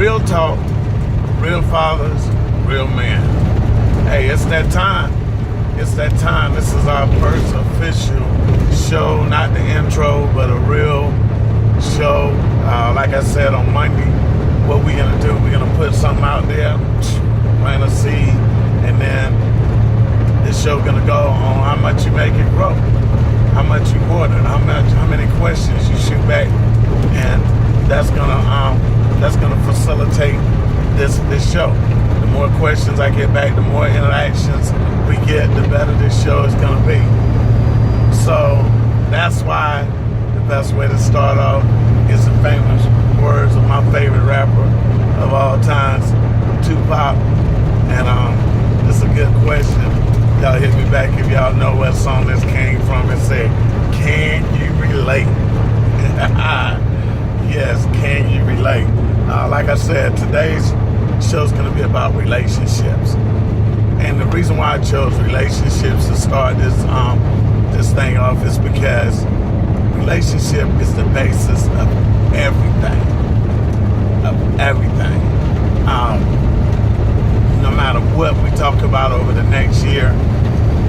real talk, real fathers, real men. Hey, it's that time. It's that time. This is our first official show, not the intro, but a real show. Like I said on Monday, what we're gonna do, we're gonna put something out there, plant a seed, and then this show gonna go on how much you make it grow, how much you order, how many questions you shoot back, and that's gonna facilitate this show. The more questions I get back, the more interactions we get, the better this show is gonna be. So that's why the best way to start off is the famous words of my favorite rapper of all times, Tupac. And it's a good question. Y'all hit me back if y'all know what song this came from. It said, "Can you relate?" Yes, can you relate? Like I said, today's show's gonna be about relationships. And the reason why I chose relationships to start this thing off is because relationship is the basis of everything. Of everything. No matter what we talk about over the next year,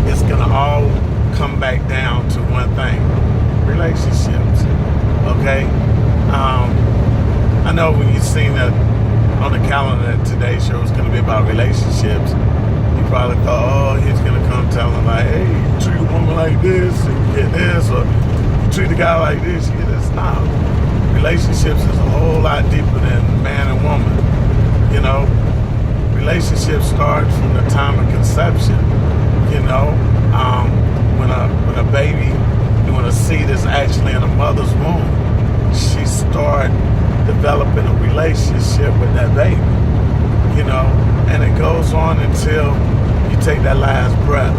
it's gonna all come back down to one thing: relationships. Okay? I know when you seen that on the calendar that today's show is gonna be about relationships, you probably thought, oh, he's gonna come telling like, hey, you treat a woman like this and you get this, or you treat a guy like this, you get this. No. Relationships is a whole lot deeper than man and woman. You know? Relationships start from the time of conception. You know? When a baby, when a seed is actually in a mother's womb, she start developing a relationship with that baby. You know? And it goes on until you take that last breath.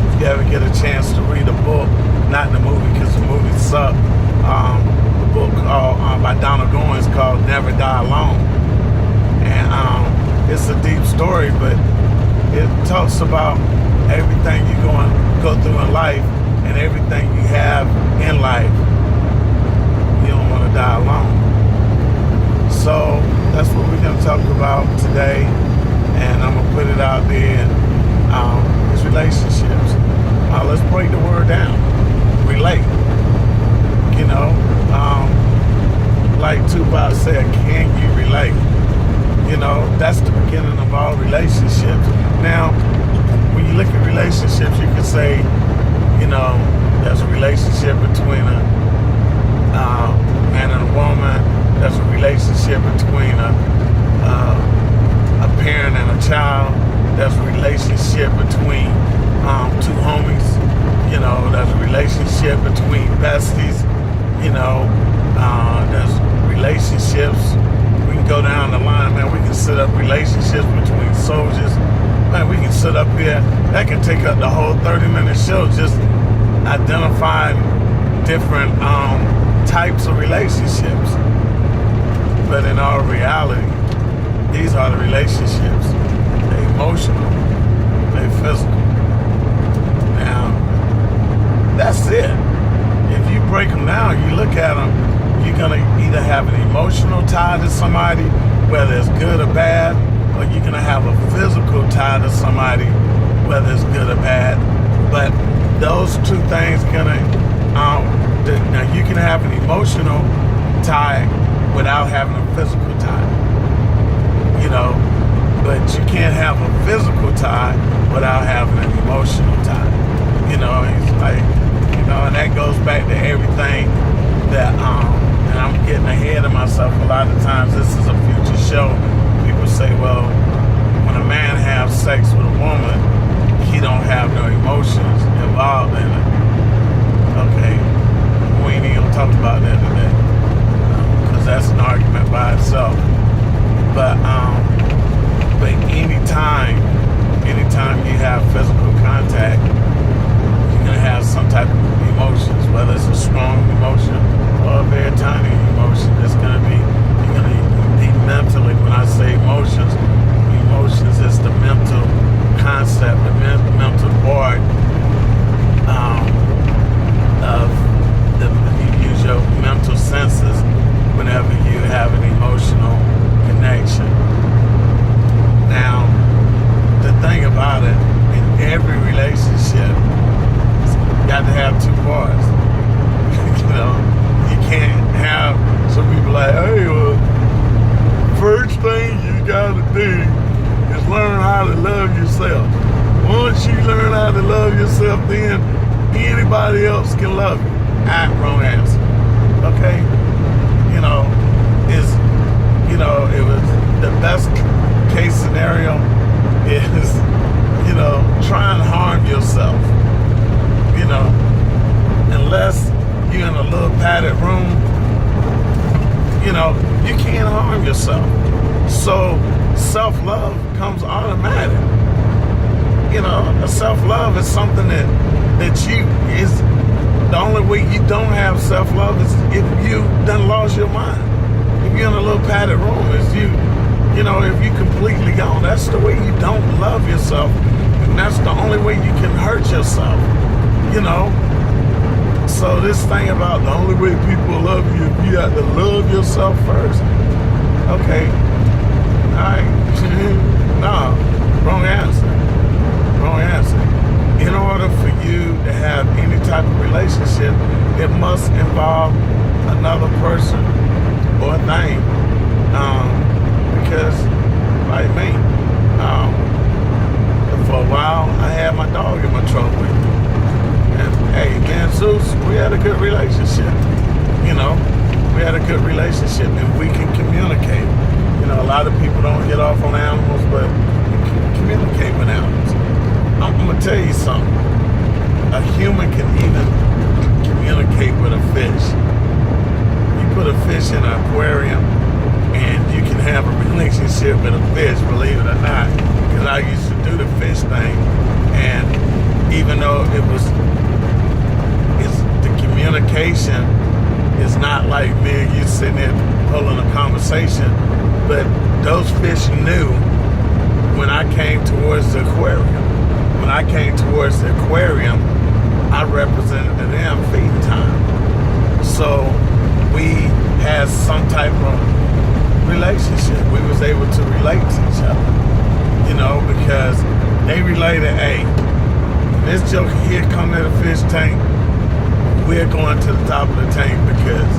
If you ever get a chance to read a book, not the movie because the movie sucked, the book by Donald Goins called Never Die Alone. And it's a deep story, but it talks about everything you're going to go through in life and everything you have in life. You don't want to die alone. So that's what we're going to talk about today, and I'm going to put it out there. It's relationships. Let's break the word down. Relate. You know, like Tupac said, can you relate? You know, that's the beginning of all relationships. Now, when you look at relationships, you can say, you know, there's a relationship between a man and a woman. There's a relationship between a parent and a child. There's a relationship between two homies. You know, there's a relationship between besties. You know, there's relationships. We can go down the line, man. We can set up relationships between soldiers. Man, we can sit up here. That can take up the whole 30-minute show just identifying different types of relationships. But in all reality, these are the relationships. They're emotional. They're physical. Now, that's it. If you break them down, you look at them, you're going to either have an emotional tie to somebody, whether it's good or bad, or you're going to have a physical tie to somebody, whether it's good or bad. But those two things now you can have an emotional tie without having a physical tie, you know, but you can't have a physical tie without having an emotional tie, you know. It's like, you know, and that goes back to everything that, and I'm getting ahead of myself a lot of times. This is a future show. People say, well, when a man has sex with a woman, he don't have no emotions involved in it. Okay, we ain't even gonna talk about that today, because that's an argument by itself. But anytime you have physical contact, you're gonna have some type of emotions, whether it's a strong emotion or a very tiny emotion. It's gonna be, you're gonna be mentally, when I yourself, then anybody else can love you. Wrong answer. Okay? You know, it was the best case scenario is, try and harm yourself. Unless you're in a little padded room, you can't harm yourself. So self-love comes automatic. Self-love is something that is the only way you don't have self-love is if you done lost your mind. If you're in a little padded room, if you completely gone, that's the way you don't love yourself. And that's the only way you can hurt yourself. So this thing about the only way people love you, you have to love yourself first. Okay. Alright. No. Wrong answer. Wrong answer. In order for you to have any type of relationship, it must involve another person or thing. Because, like me, for a while, I had my dog in my truck with me. And, hey, me and Zeus, we had a good relationship. We had a good relationship and we can communicate. A lot of people don't get off on animals, but you can communicate with animals. I'm going to tell you something. A human can even communicate with a fish. You put a fish in an aquarium and you can have a relationship with a fish, believe it or not. Because I used to do the fish thing, and even though the communication is not like me and you sitting there holding a conversation, but those fish knew when I came towards the aquarium. When I came towards the aquarium, I represented to them feeding time. So we had some type of relationship. We was able to relate to each other, because they related, hey, this joker here come to the fish tank, we're going to the top of the tank because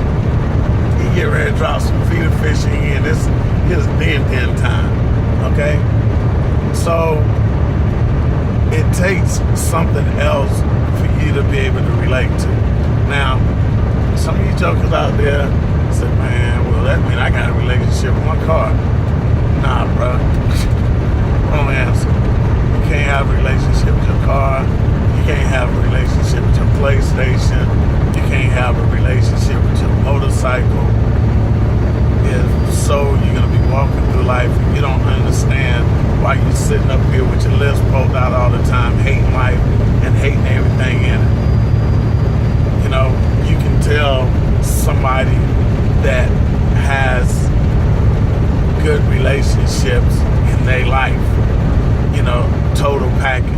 he get ready to drop some feeder fish in. This is den time, okay? So it takes something else for you to be able to relate to. Now, some of you jokers out there say, man, well, that means I got a relationship with my car. Nah, bro. Wrong answer. You can't have a relationship with your car. You can't have a relationship with your PlayStation. You can't have a relationship with your motorcycle. So you're going to be walking through life and you don't understand why you're sitting up here with your lips pulled out all the time, hating life and hating everything in it. You can tell somebody that has good relationships in their life, total package,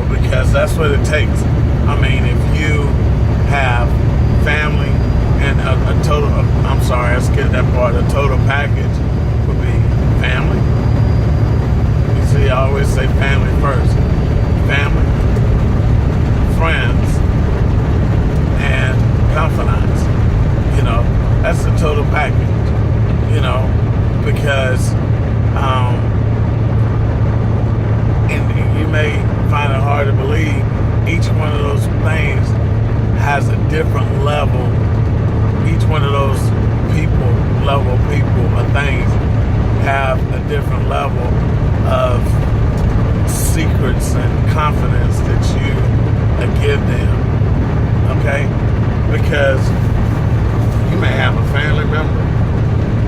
because that's what it takes. I mean, if you have family and a total, I skipped that part, a total package would be family. You see, I always say family first. Family, friends, and confidants. That's the total package. Because and you may find it hard to believe, each one of those things has a different level. Each one of those people or things have a different level of secrets and confidence that you give them. Okay? Because you may have a family member,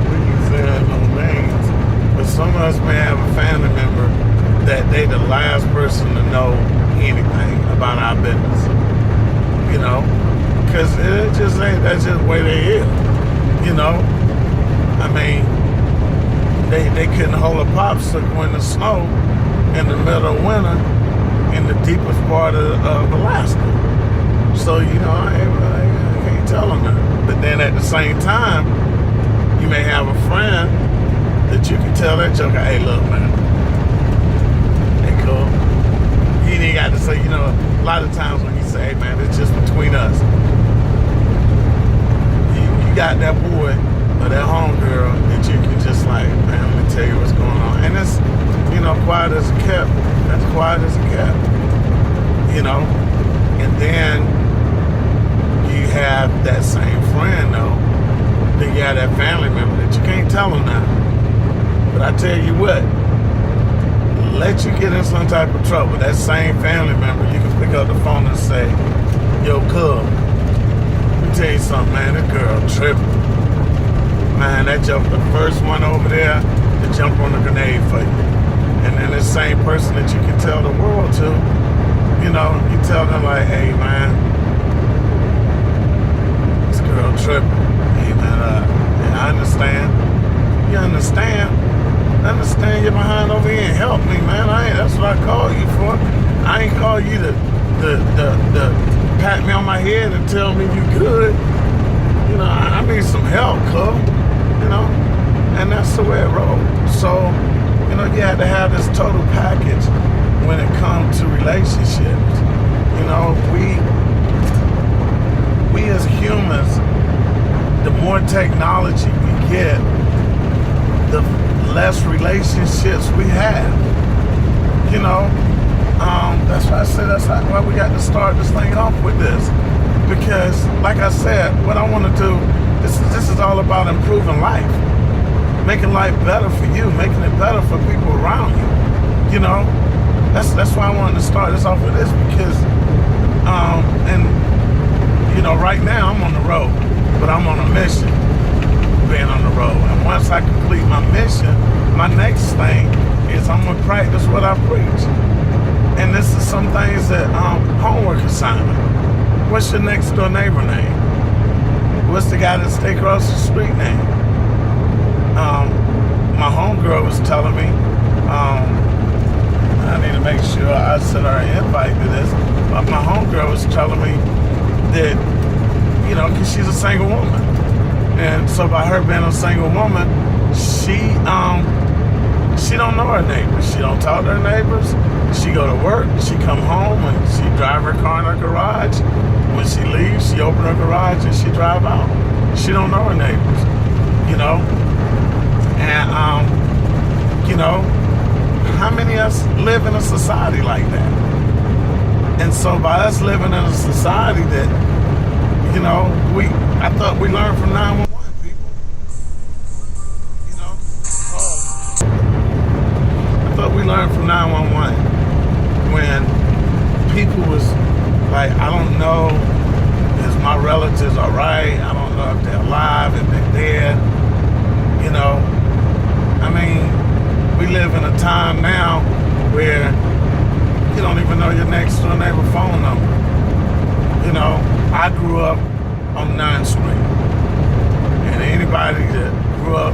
we can say no names, but some of us may have a family member that they the last person to know anything about our business. Because it just ain't, that's just the way they is. I mean, they couldn't hold a popsicle in the snow in the middle of winter in the deepest part of Alaska. So, I can't tell them that. But then at the same time, you may have a friend that you can tell that joker, hey, look, man, they cool. You ain't got to say, a lot of times when you say, hey, man, it's just between us. You got that boy or that homegirl that you can just like, man, let me tell you what's going on. And it's, quiet as a kept. That's quiet as a kept. you know. And then you have that same friend, though. Then you have that family member that you can't tell them now. But I tell you what, let you get in some type of trouble, that same family member, you can pick up the phone and say, yo, cub, let me tell you something, man, this girl tripping. Man, that jumped the first one over there to jump on a grenade for you. And then the same person that you can tell the world to, you know, you tell them like, hey, man, this girl tripping. Hey, man, yeah, I understand. You understand? I understand you're behind over here and help me, man. That's what I call you for. I ain't call you to pat me on my head and tell me you good. You know, I need some help, cuz. You know, and that's the way it rolls. So, you know, you have to have this total package when it comes to relationships. You know, we as humans, the more technology we get, the less relationships we have. You know, that's why I said that's why we got to start this thing off with this. Because, like I said, what I want to do, this is all about improving life, making life better for you, making it better for people around you. You know, that's why I wanted to start this off with this, because, and you know, right now I'm on the road, but I'm on a mission, being on the road. And once I complete my mission, my next thing is I'm gonna practice what I preach. And this is some things that homework assignment. What's your next door neighbor name? What's the guy that stay across the street name? My homegirl was telling me, I need to make sure I send her an invite to this, but my homegirl was telling me that, you know, because she's a single woman. And so by her being a single woman, she don't know her neighbors. She don't talk to her neighbors. She go to work, she come home, and she drive her car in her garage. When she leaves, she open her garage and she drive out. She don't know her neighbors, you know? And, you know, how many of us live in a society like that? And so by us living in a society that, you know, I thought we learned from 911 people. You know? I thought we learned from 911 when people was like, I don't know if my relatives are right. I don't know if they're alive, if they're dead. You know, I mean, we live in a time now where you don't even know your next door neighbor phone number. You know, I grew up on 9th Street. And anybody that grew up,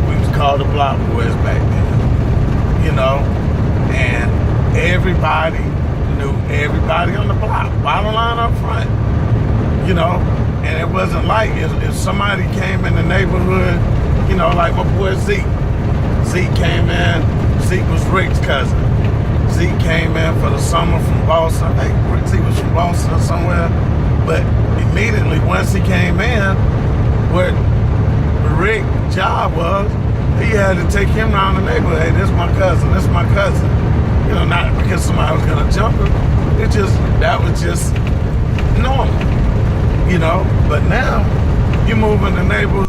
we was called the block boys back then. You know, and everybody knew everybody on the block, bottom line up front. You know, and it wasn't like if somebody came in the neighborhood, you know, like my boy Zeke. Zeke came in, Zeke was Rick's cousin. Zeke came in for the summer from Boston. I think Zeke was from Boston or somewhere. But immediately once he came in, what Rick's job was, he had to take him around the neighborhood. Hey, this is my cousin, this is my cousin. You know, not because somebody was gonna jump him. That was just normal. You know, but now you move in the neighborhood